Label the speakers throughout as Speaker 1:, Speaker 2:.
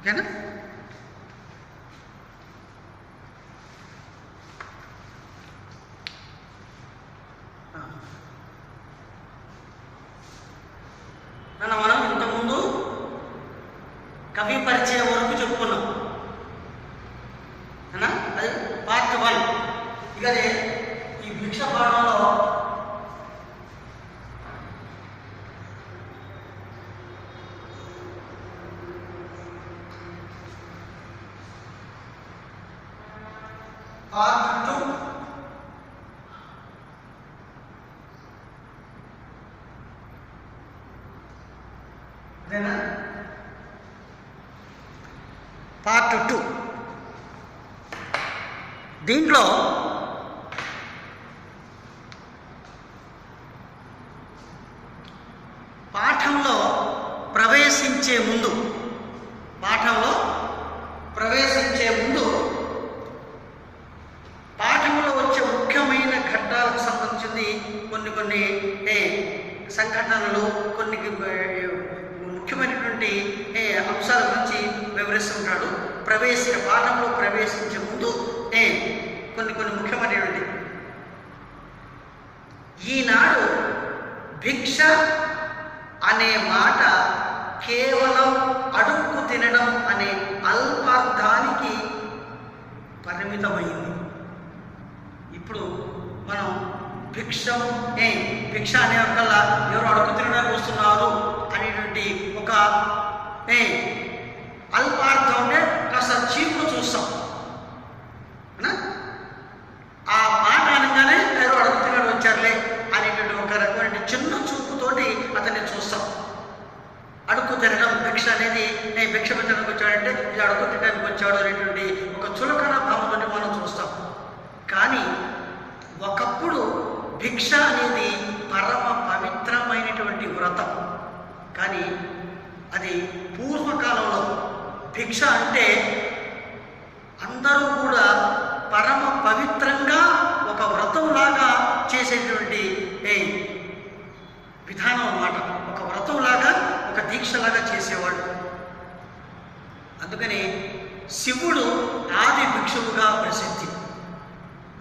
Speaker 1: ఓకేనా? మనం ఇంతకుముందు కవి పరిచయం వరకు చెప్పుకున్నాం. అది పార్ట్ 1. ఇక అదే ఈ భిక్ష పాఠంలో పార్ట్ 2. అదేనా? పార్ట్ 2. దీంట్లో పాఠంలో ప్రవేశించే ముందు పాఠంలో వచ్చే ముఖ్యమైన ఘట్టాలకు సంబంధించింది కొన్ని సంఘటనలు, కొన్ని ముఖ్యమైనటువంటి అంశాల గురించి వివరిస్తుంటాడు. పాఠంలో ప్రవేశించే ముందు కొన్ని ముఖ్యమైనటువంటి ఈనాడు భిక్ష అనే మాట కేవలం అడుక్కు తినడం అనే అల్పార్థానికి పరిమితమైంది. ఇప్పుడు మనం భిక్ష అనే ఒకళ్ళ ఎవరు అడుగు తినడానికి వస్తున్నారు అనేటువంటి ఒక అల్పార్థం అంటే కాస్త చీపులు చూస్తాం. ఆ మాట అనగానే ఎవరు అడుగు తినడం వచ్చారులే అనేటువంటి ఒక రకమైన చిన్న చూపుతోటి అతన్ని చూస్తాం. అడుక్కు తినడం, భిక్ష అనేది భిక్ష పెట్టడానికి వచ్చాడంటే ఇది అడుక్కు తినడానికి వచ్చాడు అనేటువంటి ఒక చులకన భావంతో మనం చూస్తాం. కానీ ఒకప్పుడు భిక్ష అనేది పరమ పవిత్రమైనటువంటి వ్రతం. కానీ అది పూర్వకాలంలో భిక్ష అంటే అందరూ కూడా పరమ పవిత్రంగా ఒక వ్రతంలాగా చేసేటువంటి విధానం అన్నమాట. ఒక వ్రతంలాగా, ఒక దీక్షలాగా చేసేవాడు. అందుకని శివుడు ఆది భిక్షువుగా ప్రసిద్ధి.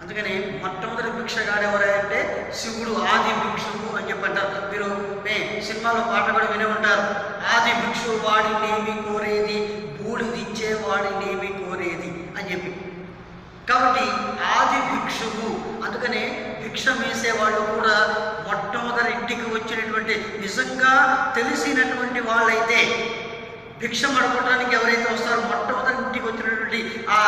Speaker 1: అందుకని మొట్టమొదటి భిక్షగాడు ఎవరంటే శివుడు ఆది భిక్షువు అని చెప్పంటారు. మీరు సినిమాలో పాట కూడా వినే ఉంటారు. ఆది భిక్షువు వాడినేమి కోరేది, బూడిదిచ్చే వాడినేమి కోరేది అని చెప్పి. కాబట్టి ఆది భిక్షువు. అందుకనే భిక్ష వేసేవాళ్ళు కూడా మొట్టమొదటి ఇంటికి వచ్చినటువంటి నిజంగా తెలిసినటువంటి వాళ్ళైతే భిక్ష మడుకోవడానికి ఎవరైతే వస్తారో మొట్టమొదటి ఇంటికి వచ్చినటువంటి ఆ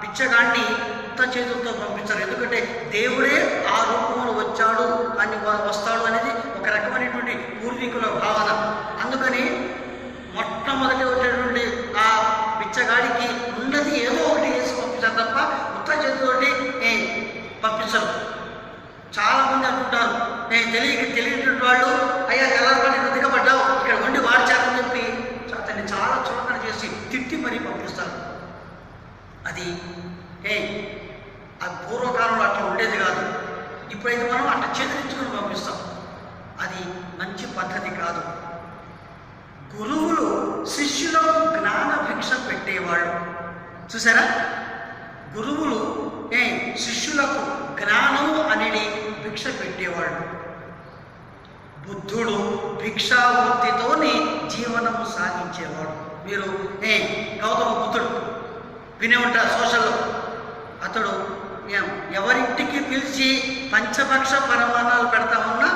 Speaker 1: బిచ్చగాన్ని ఉత్త చేతులతో పంపిస్తారు. ఎందుకంటే దేవుడే ఆ రూపంలో వచ్చాడు అని వస్తాడు అనేది ఒక రకమైనటువంటి పూర్వీకుల భావన. అందుకని మొట్టమొదటి వచ్చేటువంటి ఆ బిచ్చగాడికి ఉన్నది ఏదో ఒకటి వేసి పంపిస్తారు తప్ప ఉత్త చేతులతోటి పంపించరు. చాలామంది అనుకుంటారు తెలియనటువంటి వాళ్ళు అయ్యా కలర్పడి దిగబడ్డావు ఇక్కడ ఉండి వాడ్చారని చెప్పి అతన్ని చాలా చులకన చేసి తిట్టి మరీ పంపిస్తారు. అది పూర్వకాలంలో అట్లా ఉండేది కాదు. ఇప్పుడైతే మనం అట్లా చేతిరించుకుని పంపిస్తాం. అది మంచి పద్ధతి కాదు. గురువులు శిష్యులకు జ్ఞాన భిక్ష పెట్టేవాళ్ళు. చూసారా? గురువులు శిష్యులకు జ్ఞానం అనేది భిక్ష పెట్టేవాడు. బుద్ధుడు భిక్షావృత్తితోనే జీవనము సాగించేవాడు. మీరు గౌతమ బుద్ధుడు వినే ఉంటారు సోషల్లో. అతడు ఎవరింటికి పిలిచి పంచభక్ష పరమాణాలు పెడతామన్నా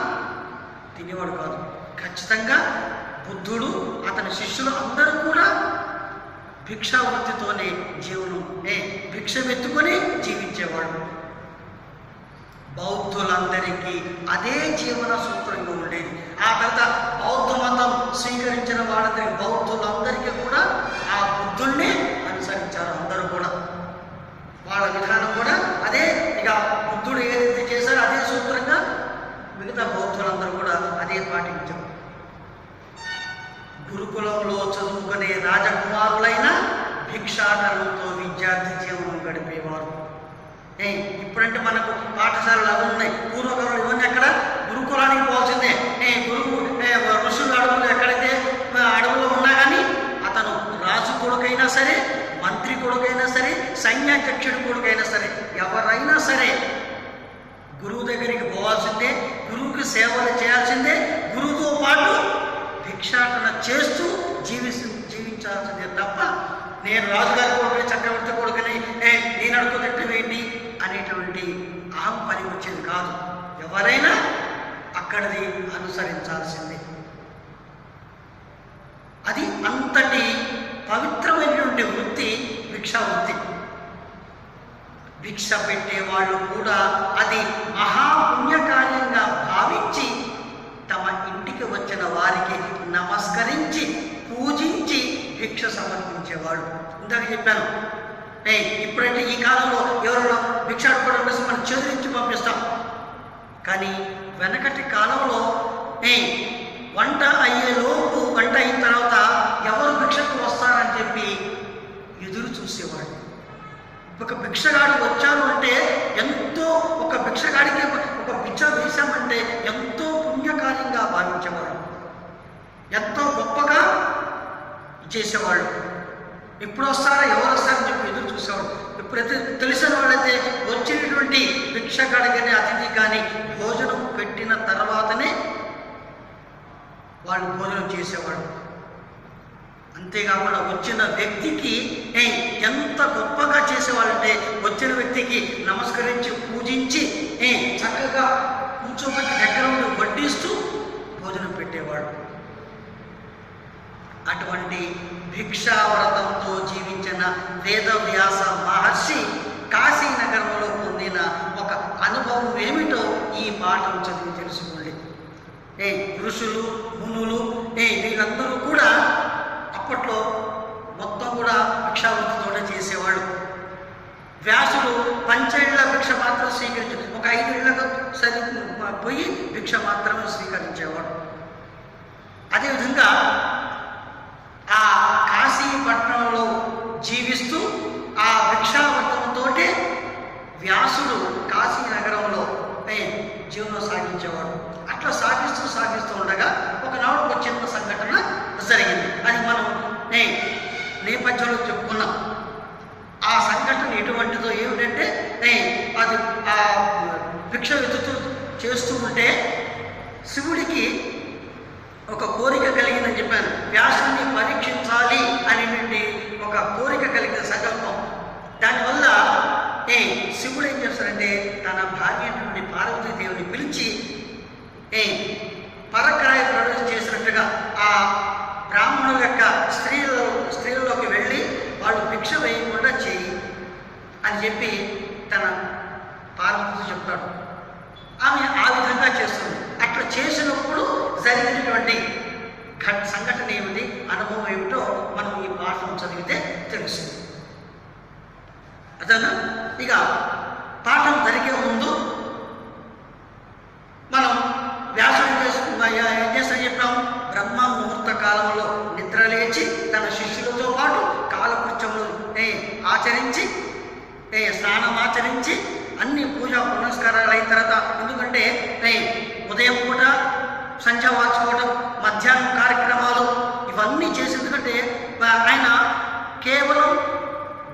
Speaker 1: తినేవాడు కాదు. ఖచ్చితంగా బుద్ధుడు అతని శిష్యులు అందరూ కూడా భిక్షావృత్తితోనే జీవనం భిక్షమెత్తుకొని జీవించేవాడు. బౌద్ధులందరికీ అదే జీవన సూత్రంగా ఉండేది. ఆ తర్వాత బౌద్ధ మతం స్వీకరించిన వాళ్ళందరికీ బౌద్ధులందరికీ కూడా ఆ బుద్ధుల్ని అనుసరించారు. అందరూ కూడా వాళ్ళ విధానం కూడా అదే. ఇక బుద్ధుడు ఏదైతే చేశారో అదే సూత్రంగా మిగతా బౌద్ధులందరూ కూడా అదే పాటించారు. గురుకులంలో చదువుకునే రాజకుమారులైన భిక్షాటనతో విద్యార్థి జీవనం గడిపేవారు. ఇప్పుడంటే మనకు పాఠశాలలు అవి ఉన్నాయి. పూర్వకాలంలో ఇవన్నీ ఎక్కడ గురుకులానికి పోవాల్సిందే. గురువు ఋషులు అడవులు ఎక్కడైతే అడవుల్లో ఉన్నా కానీ అతను రాజు కొడుకు సరే, మంత్రి కొడుకైనా సరే, సైన్యాధ్యక్షుడి కొడుకైనా సరే, ఎవరైనా సరే గురువు దగ్గరికి పోవాల్సిందే, గురువుకి సేవలు చేయాల్సిందే, గురువుతో పాటు భిక్షాటన చేస్తూ జీవించాల్సిందే తప్ప నేను రాజుగారి కొడుకుని, చక్రవర్తి కొడుకుని, నేను అడుగుతున్నట్టు అనేటువంటి అహం పని వచ్చేది కాదు. ఎవరైనా అక్కడిది అనుసరించాల్సిందే. అది అంతటి పవిత్రమైనటువంటి వృత్తి భిక్షా వృత్తి. భిక్ష పెట్టే వాళ్ళు కూడా అది మహాపుణ్యకార్యంగా భావించి తమ ఇంటికి వచ్చిన వారికి నమస్కరించి పూజించి భిక్ష సమర్పించేవాడు. ఇందాక చెప్పాను, ఇప్పుడంటే ఈ కాలంలో ఎవరైనా భిక్ష అడుకోవడం కోసం మనం చేతులిచ్చి పంపిస్తాం. కానీ వెనకటి కాలంలో వంట అయ్యేలోపు, వంట అయిన తర్వాత ఎవరు భిక్షకు వస్తారని చెప్పి ఎదురు చూసేవాడు. ఒక భిక్షగాడు వచ్చాను అంటే ఎంతో, ఒక భిక్షగాడికి ఒక భిక్ష వేశామంటే ఎంతో పుణ్యకార్యంగా భావించేవాడు, ఎంతో గొప్పగా చేసేవాళ్ళు. ఎప్పుడు వస్తారా, ఎవరు వస్తారని చెప్పి ఎదురు చూసేవాడు. ఎప్పుడైతే తెలిసిన వాళ్ళైతే వచ్చినటువంటి భిక్షగాడి కానీ అతిథి కానీ భోజనం పెట్టిన తర్వాతనే వాళ్ళు భోజనం చేసేవాడు. అంతేకాకుండా వచ్చిన వ్యక్తికి ఎంత గొప్పగా చేసేవాళ్ళంటే వచ్చిన వ్యక్తికి నమస్కరించి పూజించి చక్కగా కూర్చోబెట్టి దగ్గర ఉండి వడ్డిస్తూ భోజనం పెట్టేవాడు. అటువంటి భిక్షావ్రతంతో జీవించిన వేదవ్యాస మహర్షి కాశీనగరంలో పొందిన ఒక అనుభవం ఏమిటో ఈ పాఠం చదివి తెలుసుకోండి. ఋషులు, మునులు వీళ్ళందరూ కూడా అప్పట్లో మొత్తం కూడా భిక్షావృత్తితోనే చేసేవాడు. వ్యాసుడు 5 ఏళ్ల భిక్ష మాత్రం స్వీకరించాడు, ఒక 5 ఏళ్లకు పోయి భిక్ష మాత్రమే స్వీకరించేవాడు. అదేవిధంగా ఆ కాశీపట్నంలో జీవిస్తూ ఆ భిక్షావృతంతో వ్యాసుడు కాశీ నగరంలో జీవనం సాగించేవాడు. అట్లా సాగిస్తూ ఉండగా ఒకనాడు ఒక చిన్న సంఘటన జరిగింది. అది మనం నేపథ్యంలో చెప్పుకున్నాం. ఆ సంఘటన ఎటువంటిదో ఏమిటంటే, అది ఆ భిక్ష వెతుకుతూ చేస్తూ ఉంటే శివుడికి ఒక కోరిక కలిగిందని చెప్పాను. వ్యాసుని పరీక్షించాలి అనేటువంటి ఒక కోరిక కలిగిన సంకల్పం. దానివల్ల శివుడు ఏం చేస్తాడంటే తన భార్య నుండి పార్వతీదేవిని పిలిచి పరకాయ ప్రవేశం చేసినట్టుగా ఆ బ్రాహ్మణుల యొక్క స్త్రీలలోకి వెళ్ళి వాళ్ళు భిక్ష వేయకుండా చేయి అని చెప్పి తన పార్వతితో చెప్తాడు. ఆమె ఆ విధంగా చేస్తుంది. అట్లా చేసినప్పుడు జరిగినటువంటి సంఘటన ఏమిటి, అనుభవం ఏమిటో మనం ఈ పాఠం చదివితే తెలుస్తుంది. అదనా ఇక పాఠం జరిగే ముందు మనం వ్యాసుడు ఏం చేస్తా చెప్పాం, బ్రహ్మ ముహూర్త కాలంలో నిద్రలేచి తన శిష్యులతో పాటు కాలకృత్యములు ఆచరించి స్నానం ఆచరించి అన్ని పూజా పునస్కారాలు అయిన తర్వాత, ఎందుకంటే ఉదయం పూట సంధ్య వాచుకోవడం, మధ్యాహ్నం కార్యక్రమాలు ఇవన్నీ చేసి, ఎందుకంటే ఆయన కేవలం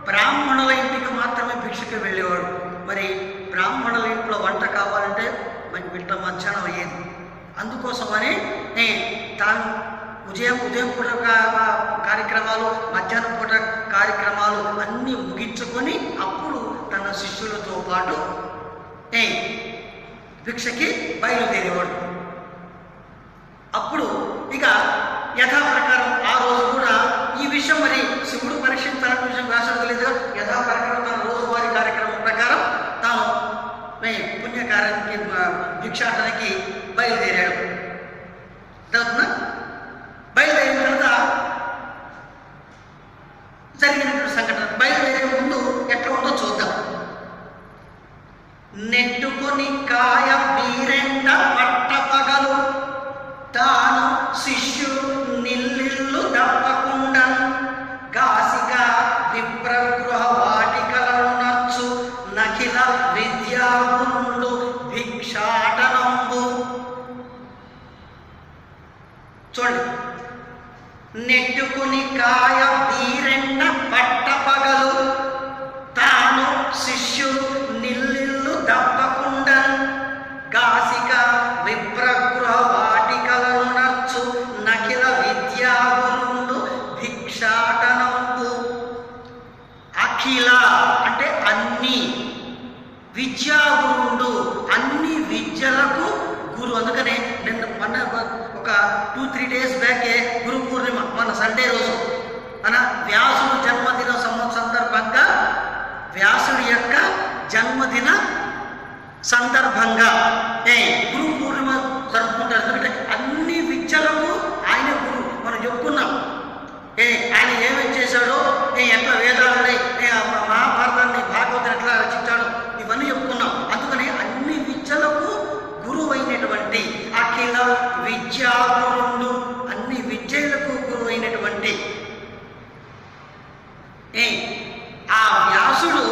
Speaker 1: బ్రాహ్మణుల ఇంటికి మాత్రమే భిక్షకి వెళ్ళేవాడు. మరి బ్రాహ్మణుల ఇంట్లో వంట కావాలంటే మనకి బిడ్డ మధ్యాహ్నం అయ్యేది. అందుకోసమని తాను ఉదయం పూట కార్యక్రమాలు, మధ్యాహ్నం పూట కార్యక్రమాలు అన్నీ ముగించుకొని అప్పుడు తన శిష్యులతో పాటు భిక్షకి బయలుదేరేవాడు. అప్పుడు ఇక యథాప్రకారం ఆ రోజు కూడా ఈ విషయం మరి శివుడు పరీక్షించాలని విషయం వ్యాసుడు తెలియదు. యథాప్రకారం తన రోజువారీ కార్యక్రమం ప్రకారం తాను పుణ్యకార్యానికి భిక్షాటనకి బయలుదేరాడు. బయలుదేరిన తర్వాత జరిగినటువంటి సంఘటన, బయలుదేరే ముందు ఎట్లా ఉందో చూద్దాం. నెట్టుకొని కాయ బీరెండ పట్ట పగలు తాను శిష్యుడు నిల్లిల్లు తప్పకుండా గాసిగా విప్రగృహ వాటికలను నచ్చు నఖిల విద్యాబుండు భిక్షాటనంబు. విద్యా గురువుడు, అన్ని విద్యలకు గురు. అందుకనే నిన్న మొన్న ఒక 2-3 డేస్ బ్యాకే గురు పూర్ణిమ, మన సండే రోజు మన వ్యాసుడు జన్మదిన సందర్భంగా, వ్యాసుడి యొక్క జన్మదిన సందర్భంగా గురు పూర్ణిమ జరుపుకుంటారు. ఎందుకంటే అన్ని విద్యలకు ఆయన గురు. మనం చెప్పుకున్నాం ఆయన ఏమేమి చేశాడో, ఎట్లా వేదాలని, మహాభారతాన్ని, భాగవతం ఎట్లా రచించాడో, ఇవన్నీ చెప్పుకున్నాం. అందుకని అన్ని విద్యలకు గురువు అయినటువంటి అఖిల విద్యా గురువుడు, అన్ని విద్యలకు గురువు అయినటువంటి ఆ వ్యాసుడు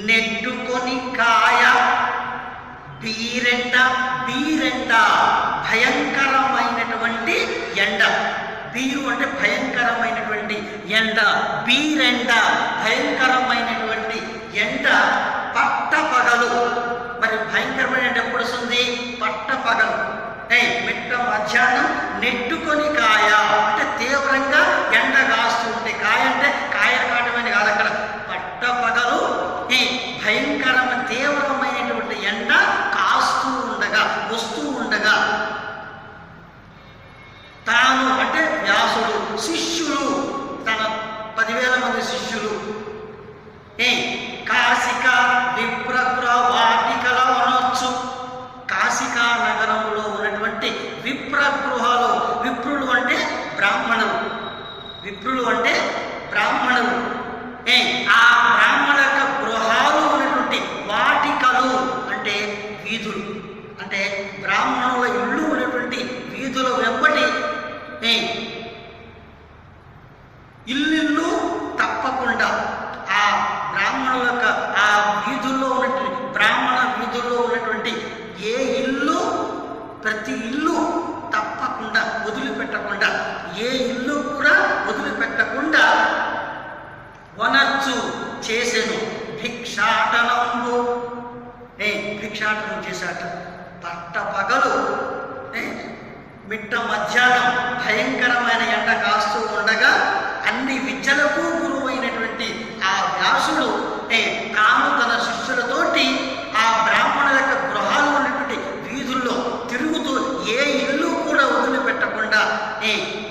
Speaker 1: నెట్టుకొని కాయ బీరెండ భయంకరమైనటువంటి ఎండ. బీరు అంటే భయంకరమైనటువంటి ఎండ, బీరెండ భయంకరమైనటువంటి ఎండ పట్టపగలు. మరి భయంకరమైన ఎండ ఎప్పుడు వస్తుంది? పట్టపగలు. మిట్ట మధ్యాహ్నం నెట్టుకొని కాయ అంటే తీవ్రంగా ఎండ కాస్తూ ఉంటే, కాయ అంటే కాయ కాటమని కాదు, అక్కడ పట్టపగలు భయంకరమైన తీవ్రమైనటువంటి ఎండ కాస్తూ ఉండగా, వస్తూ ఉండగా, తాను అంటే వ్యాసుడు, శిష్యులు, తన 10,000 మంది శిష్యులు కాశిక విప్రగృహ వాటికల అనొచ్చు. కాశికా నగరంలో ఉన్నటువంటి విప్రగృహాలు, విప్రులు అంటే బ్రాహ్మణులు, విప్రులు అంటే బ్రాహ్మణులు, ఆ బ్రాహ్మణ యొక్క గృహాలు ఉన్నటువంటి వాటికలు అంటే వీధులు, అంటే బ్రాహ్మణుల ఇళ్ళు ఉన్నటువంటి వీధుల వెంబడి ఇల్లు తప్పకుండా ఆ బ్రాహ్మణుల యొక్క ఆ వీధుల్లో ఉన్నటువంటి, బ్రాహ్మణ వీధుల్లో ఉన్నటువంటి ఏ ఇల్లు, ప్రతి ఇల్లు తప్పకుండా వదిలిపెట్టకుండా, ఏ ఇల్లు కూడా వదిలిపెట్టకుండా వనర్చు చేసెను. భిక్షాటనంబు భిక్షాటనం చేశాట. పట్టపగలు మిట్ట మధ్యాహ్నం భయంకరమైన ఎండ కాస్తూ ఉండగా, అన్ని విద్యలకు గురువు అయినటువంటి ఆ వ్యాసుడు తాను తన శిష్యులతోటి ఆ బ్రాహ్మణుల యొక్క గృహాలు ఉన్నటువంటి వీధుల్లో తిరుగుతూ ఏ ఇల్లు కూడా వదిలిపెట్టకుండా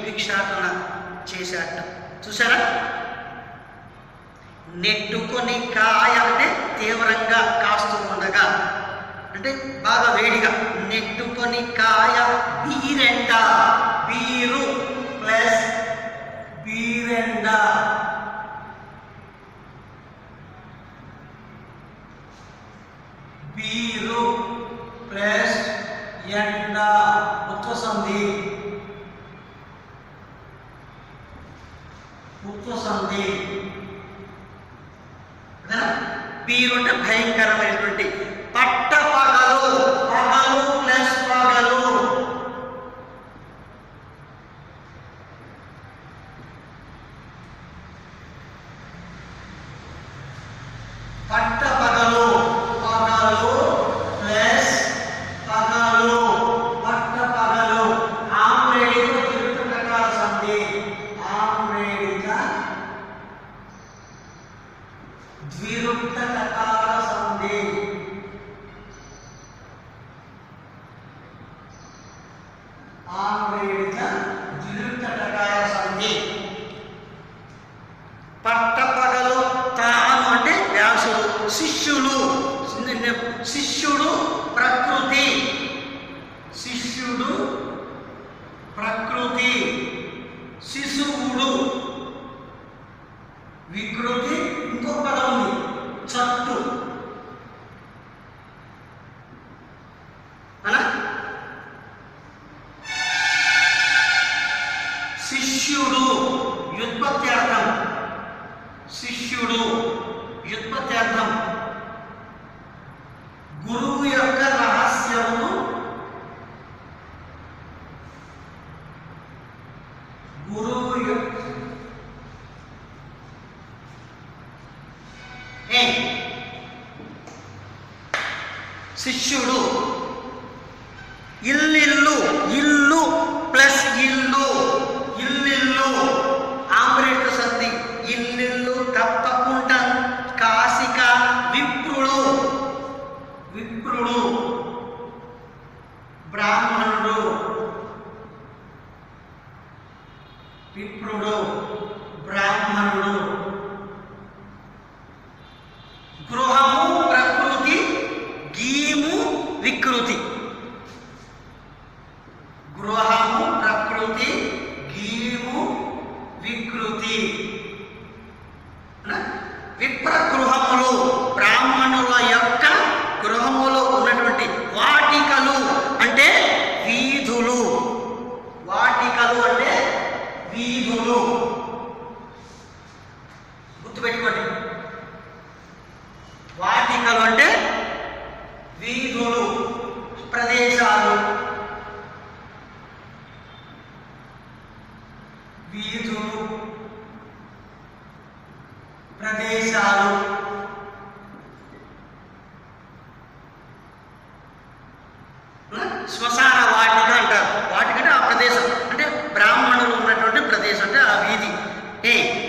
Speaker 1: భిక్షాటన చేశాట. చూసారా? నెట్టుకొని కాయ అంటే తీవ్రంగా కాస్తూ ఉండగా, అంటే బాగా వేడిగా. నెట్టుకొని కాయ బీరెండ, బీరు ప్లస్ బీరెండ, బీరు ప్లస్ ఎండ, ఉత్వసంధి, ఉత్వసంధి. బీరు అంటే భయంకరమైనటువంటి, పట్టపగలు, పగలు ప్లస్ పగలు, పట్టపగలు, పగలు ప్లస్ పగలు, పట్టపగలు. ఆమ్రేడిక ద్విరుక్తకార సంధి, ఆమ్రేడిక ద్విరుక్తకార సంధి, ఆమ్రేడిక ద్విరుక్తకార సంధి. పట్టపగలు. తాను అంటే వ్యాసుడు, శిష్యులు, శిష్యుడు ప్రకృతి, శిష్యుడు ప్రకృతి, శిశువుడు వికృతి. ఇంకో పదం ఉంది చట్టు, అలా శిష్యుడు వ్యుత్పత్త్యార్థం, శిష్యుడు వ్యుత్పత్త్యార్థం. గురువు యొక్క రహస్యమును, గురువు యొక్క శిష్యుడు. ఇల్లిల్లు, ఇల్లు ప్లస్ ఇల్లు, ఇల్లిల్లు ఆమ్రేడిక సంధి, ఇల్లిల్లు తప్పకుండా. కాశిక విప్రులు, విప్రుడు, బ్రాహ్మణుడు. గృహము ప్రకృతి, గీము వికృతి. గృహము ప్రకృతి, గీము వికృతి. విప్రగృహములు బ్రాహ్మణుల యొక్క గృహములో ఉన్నటువంటి వాటికలు అంటే వీధులు. వాటికలు అంటే వీధులు. గుర్తుపెట్టుకోండి, వాటికలు అంటే వీధులు, ప్రదేశాలు. వీధులు, ప్రదేశాలు. శ్మశాన వాటిక అంటారు. వాటికంటే ఆ ప్రదేశం అంటే బ్రాహ్మణులు ఉన్నటువంటి ప్రదేశం అంటే ఆ వీధి.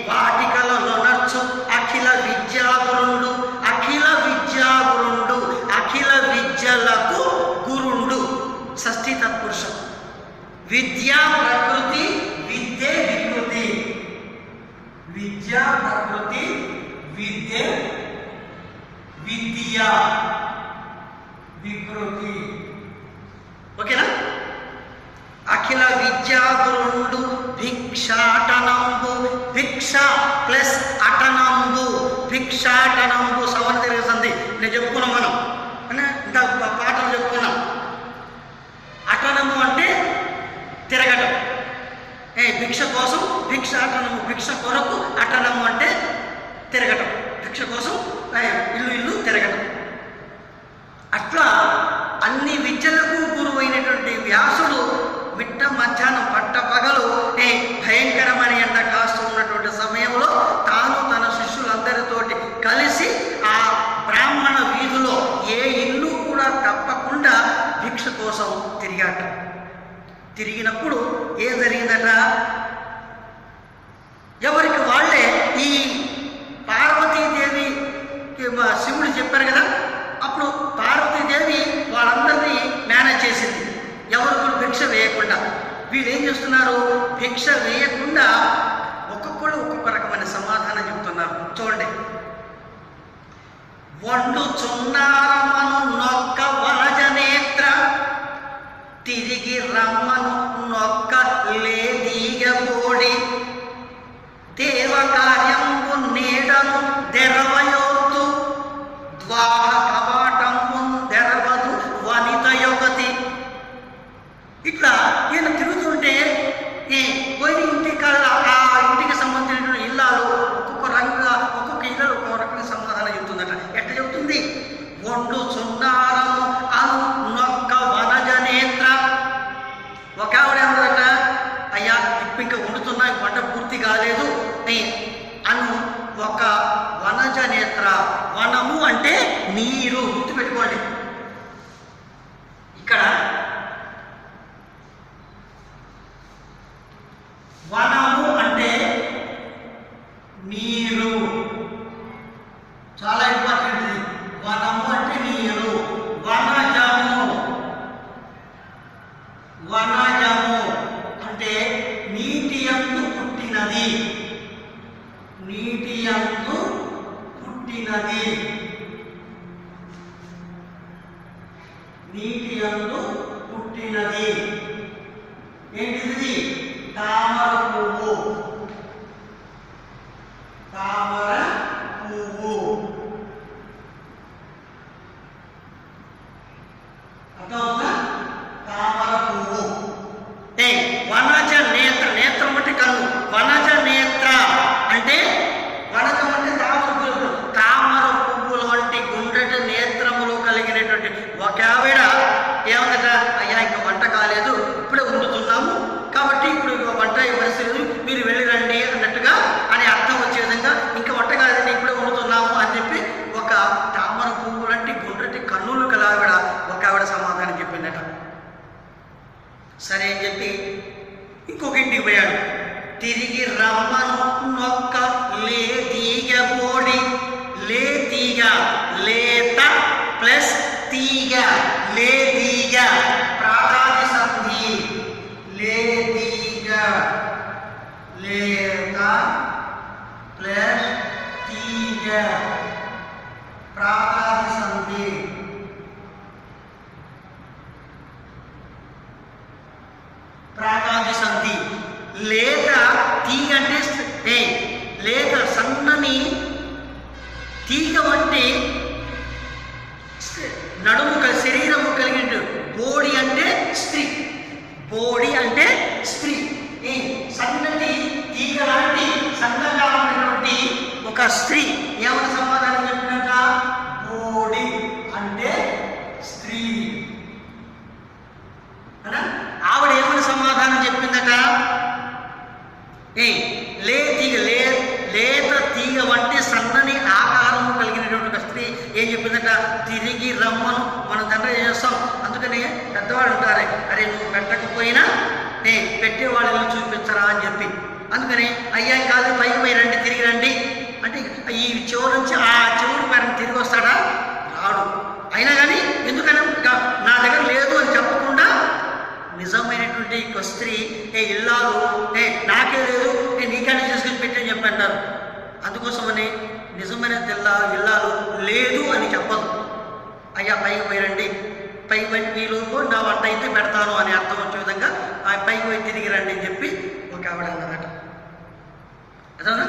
Speaker 1: వాటికలలో నచ్చు అఖిల విద్యాగురుండు. అఖిల విద్యాగురుండు, అఖిల విద్యలకు గురుండు. షష్ఠీ తత్పురుషం. విద్యా ప్రకృతి, విద్య వికృతి. విద్యా ప్రకృతి, విద్య విద్య వికృతి. ఓకేనా? అఖిల విద్యాగురుండు భిక్షాటనంబు. భిక్ష ప్లస్ అటనంబు. భిక్షాటనంబు సవరణ తిరగతుంది. నేను చెప్పుకున్నాం మనం ఇంత పాఠం చెప్పుకున్నాం. అటనము అంటే తిరగటం. భిక్ష కోసం భిక్షాటనము, భిక్ష కొరకు అటనము అంటే తిరగటం. భిక్ష కోసం ఇల్లు ఇల్లు తిరగటం. అట్లా అన్ని విద్యలకు గురువైనటువంటి వ్యాసుడు మిట్ట మధ్యాహ్నం పట్ట పగలు భయంకరమైన ఎండ కాస్తూ ఉన్నటువంటి సమయంలో తాను తన శిష్యులందరితోటి కలిసి ఆ బ్రాహ్మణ వీధిలో ఏ ఇల్లు కూడా తప్పకుండా భిక్ష కోసం తిరిగాట. తిరిగినప్పుడు ఏం జరిగిందట? ఎవరికి వాళ్ళే ఈ పార్వతీదేవి శివుడు చెప్పారు కదా, అప్పుడు పార్వతీదేవి వాళ్ళందరినీ మేనేజ్ చేసింది. ఎవరు కూడా భిక్ష వేయకుండా. వీళ్ళు ఏం చేస్తున్నారు? భిక్ష వేయకుండా ఒక్కొక్కళ్ళు ఒక్కొక్క రకమైన సమాధానం చెప్తున్నారు. చూడండి. వండుచున్నారమను నొక్క వనజ నేత్ర, తిరిగి రమ్మను నొక్క లేదీగబోడి, దేవకార్యంబు నీడను దెరవయోతు, ద్వార కవాటంబు దెరవదు వనిత యొకతి. ఇట్లా ఈయన తిరుగుతుంటే పోయిన ఇంటికల్లా ఆ ఇంటికి సంబంధించిన ఇల్లాలు ఒక్కొక్క రంగుగా ఒక్కొక్క ఇళ్ళలో ఒక్కొక్క రకంగా సమాధానం చెబుతుందట. ఎట్లా చెబుతుంది? వండుచున్నారము అను నొక్క వనజ నేత్ర. ఒక ఆవిడ ఏమన్నదట, అయ్యా ఇప్పుడు ఇంకా వండుతున్నా, వంట పూర్తి కాలేదు అను ఒక వనజ నేత్ర. వనము అంటే నీరు. గుర్తుపెట్టుకోండి. ఇక్కడ వనము అంటే నీరు. చాలా ఇంపార్టెంట్ ఇది. వనము అంటే నీరు. వనజము, వనజము అంటే నీటి యందు పుట్టినది. నీటి యందు పుట్టినది. నీటి యందు పుట్టినది. ఏంటిది? తామర పువ్వు. తామర పువ్వు. అర్థమవుతుందా? తామర పువ్వు. వనజ నేత్ర. నేత్రం అంటే కన్ను. వనజ నేత్ర అంటే వనజం అంటే తామర పువ్వులు. తామర పువ్వుల వంటి గుండ్రటి నేత్రములు కలిగినటువంటి ఒక ఆవిడ ఏమన్నట, అయ్యా ఇంకా వంట కాలేదు, ఇప్పుడే వండుతున్నాము, కాబట్టి ఇప్పుడు వంట పరిస్థితి మీరు వెళ్ళి రండి అన్నట్టుగా అని అర్థం వచ్చే విధంగా, ఇంకా వంట కాలేదని ఇప్పుడే వండుతున్నాము అని చెప్పి ఒక తామర పువ్వు లాంటి గుండ్రటి కన్నులు కల ఆవిడ ఒక ఆవిడ సమాధానం చెప్పిందట. సరే అని చెప్పి ఇంకొక ఇంటికి పోయాడు. తిరిగి రమ్మను నొక్క లేదీగబోడి. లేదీగ, లేత ప్లస్ తీగ, లేదీగ. ప్రాదాది సంధి. లేదీగ, లే లేత ప్లస్ తీగ ప్రాతాది సంధి. ప్రాతాది సంధి. లేత తీగ అంటే లేత సన్నని తీగ వంటి నడుము శరీరము కలిగిన బోడి అంటే స్త్రీ. బోడి అంటే స్త్రీ. సన్నటి తీగ లాంటి సన్నగా ఉన్నటువంటి ఒక స్త్రీ ఏమైనా సమాధానం చెప్పినట్ట? బోడి అంటే స్త్రీ. ఆవిడ ఏమైనా సమాధానం చెప్పిందట? లేత తీగ వంటి సన్నని ఆకారము కలిగినటువంటి ఒక స్త్రీ ఏం చెప్పిందట? తిరిగి రమ్మను. మనం దండ చేస్తాం, అందుకని పెద్దవాళ్ళు ఉంటారే, అరే నువ్వు పెట్టకపోయినా పెట్టేవాళ్ళు చూపించరా అని చెప్పి. అందుకని అయ్యా కాదు పైకి పోయి రండి, తిరిగి రండి అంటే ఈ చివరి నుంచి ఆ చివరి పైన తిరిగి వస్తాడా? రాడు. అయినా కానీ ఎందుకని నా దగ్గర లేదు అని చెప్పకుండా నిజమైనటువంటి ఒక స్త్రీ ఇల్లాలు నాకే లేదు నీకైనా చేసుకుని పెట్టని చెప్పంటారు. అందుకోసమని నిజమైన ఇల్లాలు లేదు అని చెప్పదు. అయ్యా పైకి పోయిరండి, పైకి పోయి ఈలోపు నా వంట అయితే పెడతాను అని అర్థం వచ్చే విధంగా ఆ పైకి పోయి తిరిగి రండి అని చెప్పి ఒక ఆవిడ అన్నదట. అదనా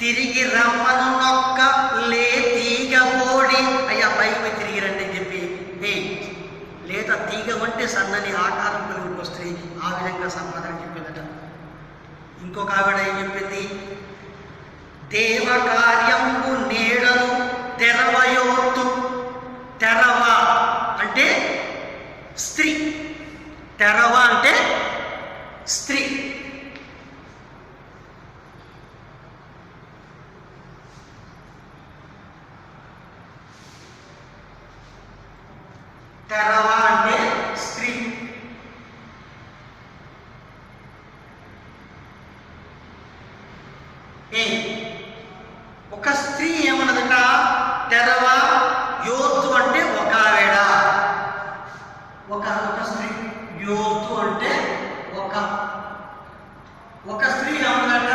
Speaker 1: తిరిగి రమ్మను నొక్క లే తీగ బోడి. అయ్యా పైకి పోయి తిరిగి రండి అని చెప్పి లేత తీగ వంటి సన్నని ఆకారం కలిగిన స్త్రీ ఆ విధంగా సమాధానం చెప్పిందట. ఇంకొక ఆవిడ ఏం చెప్పింది? దేవకార్యము నీడను తెరవయోత్తు. తెరవ అంటే స్త్రీ. తెరవ అంటే స్త్రీ. తెరవ అంటే స్త్రీ. ఒక స్త్రీ ఏమన్నదట? తెరవ యోత్తు అంటే ఒక ఆవిడ. ఒక స్త్రీ. యోత్తు అంటే ఒక స్త్రీ ఏమన్నదట?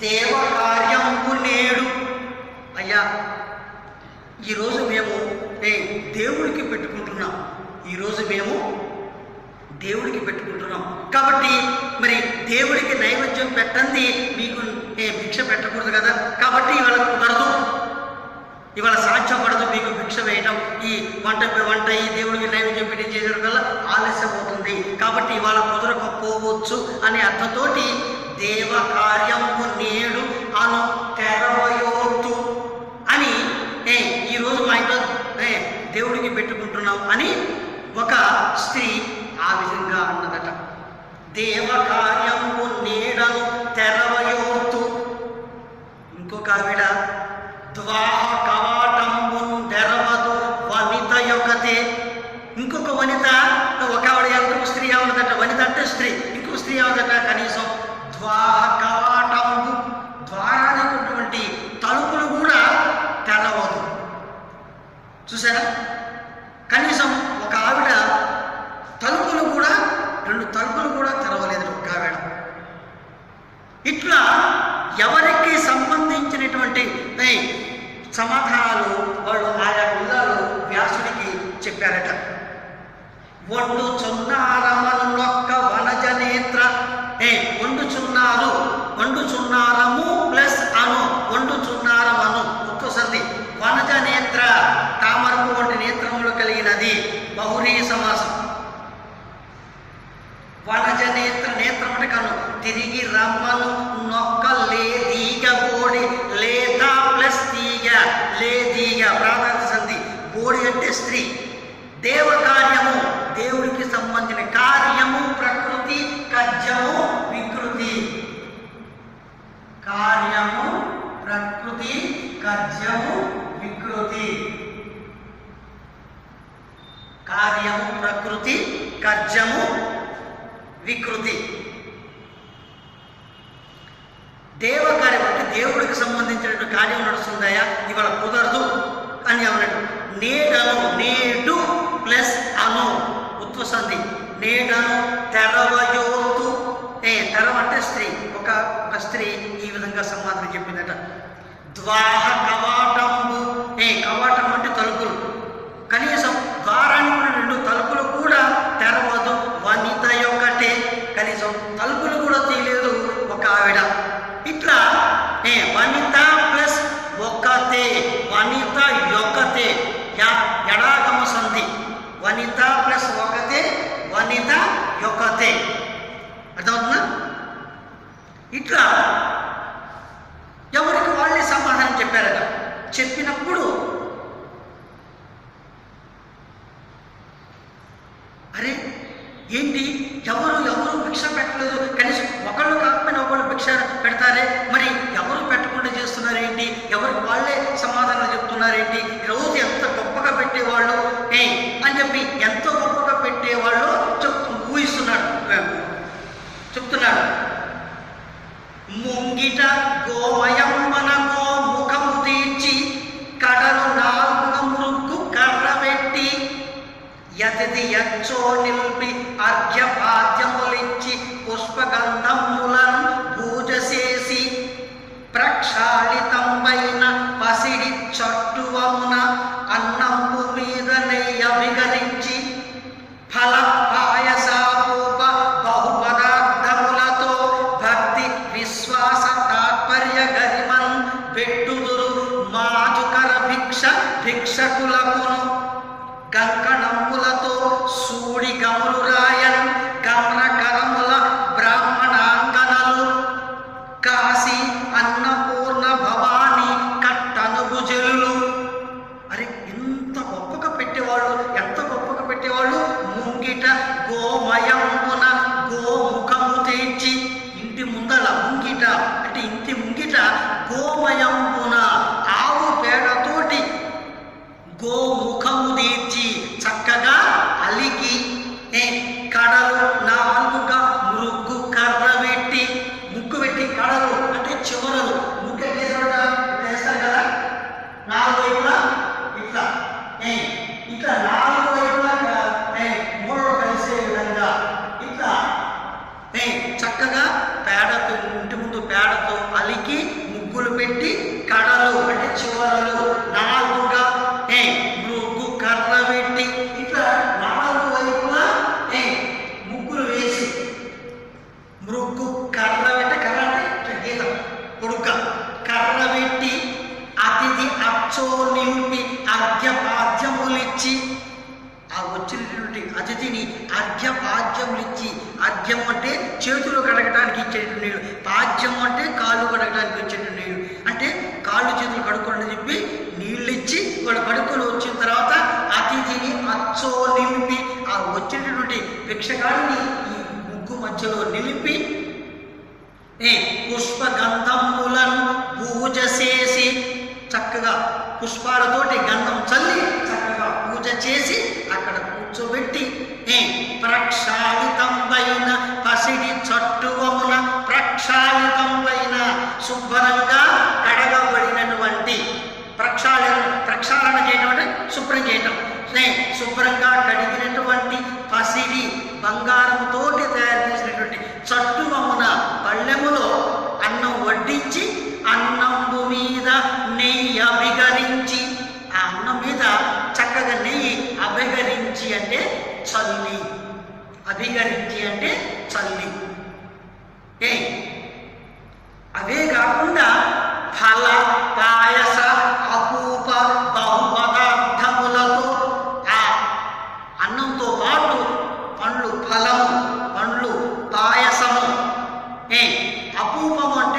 Speaker 1: దేవకార్యము నేడు. అయ్యా ఈరోజు మేము దేవుడికి పెట్టుకుంటున్నాం. ఈరోజు మేము దేవుడికి పెట్టుకుంటున్నాం కాబట్టి మరి దేవుడికి నైవేద్యం పెట్టండి మీకు భిక్ష పెట్టకూడదు కదా. కాబట్టి ఇవాళ కుదరదు, ఇవాళ సాధ్యపడదు మీకు భిక్ష వేయటం. ఈ వంట ఈ దేవుడికి నైవేద్యం పెట్టి చేయడం వల్ల ఆలస్యం అవుతుంది. కాబట్టి ఇవాళ కుదరకపోవచ్చు అనే అర్థంతోటి దేవ కార్యము నేడు అను తెరవయోత్తు అని ఈరోజు మా ఇంట్లో దేవుడికి పెట్టుకుంటున్నాం అని ఒక స్త్రీ ఆ విధంగా అన్నదట. దేవకార్యము నీడను తెరవయోత్తు. ఇంకొక ఆవిడ ద్వాహ కవాటంబు తెరవదు వనిత యొక్కతే. ఇంకొక వనిత, ఒక ఆవిడ ఇంకొక స్త్రీ ఏమన్నదట? వనిత అంటే స్త్రీ. ఇంకొక స్త్రీ ఏమన్నదట? కనీసం ద్వాహ కవాటంబు, ద్వారానికి ఉన్నటువంటి తలుపులు కూడా తెరవదు. చూసారా? కనీసం ఒక ఆవిడ తలుపులు కూడా, 2 తలుపులు కూడా తెరవలేదు ఒక ఆవిడ. ఇట్లా ఎవరికి సంబంధించినటువంటి సమాధానాలు వాళ్ళు ఆయా ఇళ్ళలో వ్యాసుడికి చెప్పారట. వండుచున్నారమనొక్క వనజ నేత్ర. వండుచున్నారము ప్లస్ అను, వండుచున్నారమను ఉత్వసంధి. వనజ నేత్ర తామరపు వంటి నేత్రములు కలిగినది. బహురీ సమాసం. వనజ నేత్ర, నేత్రం అంటే కన్ను. తిరిగి రమ్మను నొక్క లేదీగ బోడి. లేత ప్లస్ తీగ, లేదీగ ప్రాధాన్య సంధి. బోడి అంటే స్త్రీ. దేవకార్యము దేవుడికి సంబంధించిన కార్యము ప్రకృతి, కజ్జము వికృతి. కార్యము ప్రకృతి, కజ్జము వికృతి. కార్యము ప్రకృతి, కజ్జము వికృతి. దేవకార్యం అంటే దేవుడికి సంబంధించినటువంటి కార్యం నడుస్తుందయా, ఇవాళ కుదరదు అని అన్నట్టు. నేడను, నేడు ప్లస్ అను ఉత్వసంధి. నేడను తెరవయోతు. తరం అంటే స్త్రీ. ఒక స్త్రీ ఈ విధంగా సమాధానం చెప్పిందట. ద్వాహ కవాటంబు, కవాటం అంటే తలుపులు, కనీసం ద్వారానికి 2 తలుపులు కూడా తెరవదు వనిత యొక్కటే, కనీసం తలుపులు కూడా తీయలేదు ఒక ఆవిడ. ఇట్లా వనిత ప్లస్ ఒక్కతే, వనిత యొక్కతే, ఎడాగమ సంధి. వనిత ప్లస్ ఒకతే, వనిత యొక్కతే. అర్థమవుతుందా? ఇట్లా ఎవరికి వాళ్ళే సమాధానం చెప్పారట. చెప్పినప్పుడు అరే ఏంటి, ఎవరు భిక్ష పెట్టలేదు, కనీసం ఒకళ్ళు కాకపోయినా ఒకళ్ళు భిక్ష పెడతారే, మరి ఎవరు పెట్టకుండా చేస్తున్నారు ఏంటి, ఎవరికి వాళ్ళే సమాధానం చెప్తున్నారేంటి, రోజు ఎంత గొప్పగా పెట్టేవాళ్ళు అని చెప్పి ఎంతో గొప్పగా పెట్టేవాళ్ళు చెప్తున్నాడు. ముంగిట గోమయమ్మన గోముఖము తీర్చి కడలు 4 మురుగ్గు కర్ర పెట్టి యతిథి యచ్చో నిల్పి అర్ఘ్యపాద్యములిచ్చి పుష్పగంధములను పూజ చేసి ప్రక్షాళితంబైన పసిడి చట్టువమున అన్నంపు మీద నెయ్యి అభిగరించి ఫల పాయసాపూప బహుపదార్థములతో భక్తి విశ్వాస తాత్పర్య గరిమన్ పెట్టుదురు మాజుకర భిక్షకులకును కంకణములతో సూడి గములు రాయన్ గమ్రకరముల బ్రాహ్మణాంగనలు కాశీ అన్నపూర్ణ భవానీ కట్టనుగు జలులు. అరే ఎంత గొప్పగా పెట్టేవాళ్ళు, ఎంత గొప్పగా పెట్టేవాళ్ళు. ముంగిట గోమయమున గోముఖము తీర్చి, ఇంటి ముందల ముంగిట అంటే ఇంటి ముంగిట గోమయమున ఆవు పేడతోటి గోముఖము తీర్చి చక్కగా అలికి కడలు 4 మురుగ్గు కర్ర పెట్టి, ముగ్గు పెట్టి, కడలు అంటే చివరలు, ముగ్గు వేస్తారు కదా 4 వైపులా ఇట్లా ఇట్లా 4 వైపులా మూడు కలిసే విధంగా ఇట్లా చక్కగా పేడతో, ఇంటి ముందు పేడతో అలికి ముగ్గులు పెట్టి కడలు అంటే చివరలు 4గా ముగ్గు కర్ర పెట్టి ఇట్లా 4 వైపులా ముగ్గులు వేసి, ముగ్గు కర్ర పెట్టి, కర్ర అంటే గీతం పొడుగ్గా కర్ర పెట్టి అతిథి అచ్చో నింపి అర్ఘ్యపాద్యములిచ్చి, ఆ వచ్చినటువంటి అతిథిని అర్ఘ్యపాద్యములిచ్చి, అర్ఘ్యం అంటే చేతులు కడగడానికి ఇచ్చేటువంటి నీళ్ళు, పాద్యం అంటే కాళ్ళు కడగడానికి వచ్చేటువంటి నీళ్ళు, అంటే కాళ్ళు చేతులు కడుక్కోండి చెప్పి నీళ్ళు ఇచ్చి వాడు కడుక్కొని వచ్చిన తర్వాత అతిథిని అచ్చో నింపి, ఆ వచ్చినటువంటి భిక్షగాడిని ఈ ముగ్గు మధ్యలో నిలిపి పుష్పగంధములను పూజ చేసి, చక్కగా పుష్పాలతోటి గంధం చల్లి చక్కగా పూజ చేసి అక్కడ కూర్చోబెట్టి ప్రక్షాళితంబైన పసిడి చట్టువమున, ప్రక్షాళితంబైన శుభ్రంగా కడగబడినటువంటి, ప్రక్షాళన చేయడం అంటే శుభ్రం చేయటం, శుభ్రంగా కడిగినటువంటి పసిడి బంగారంతో తయారు చేసినటువంటి చట్టువమున పళ్ళెములో అన్నం వడ్డించి అన్నంబు మీద నెయ్యి అభిగరించి, ఆ అన్నం మీద చక్కగా నెయ్యి అభిగరించి అంటే చల్లి, అభిగరించి అంటే చల్లి. అవే కాకుండా ఫల పాయస అపూప బహుపదార్థములతో, ఆ అన్నంతో పాటు పండ్లు, ఫలము, పండ్లు, పాయసము, అపూపము అంటే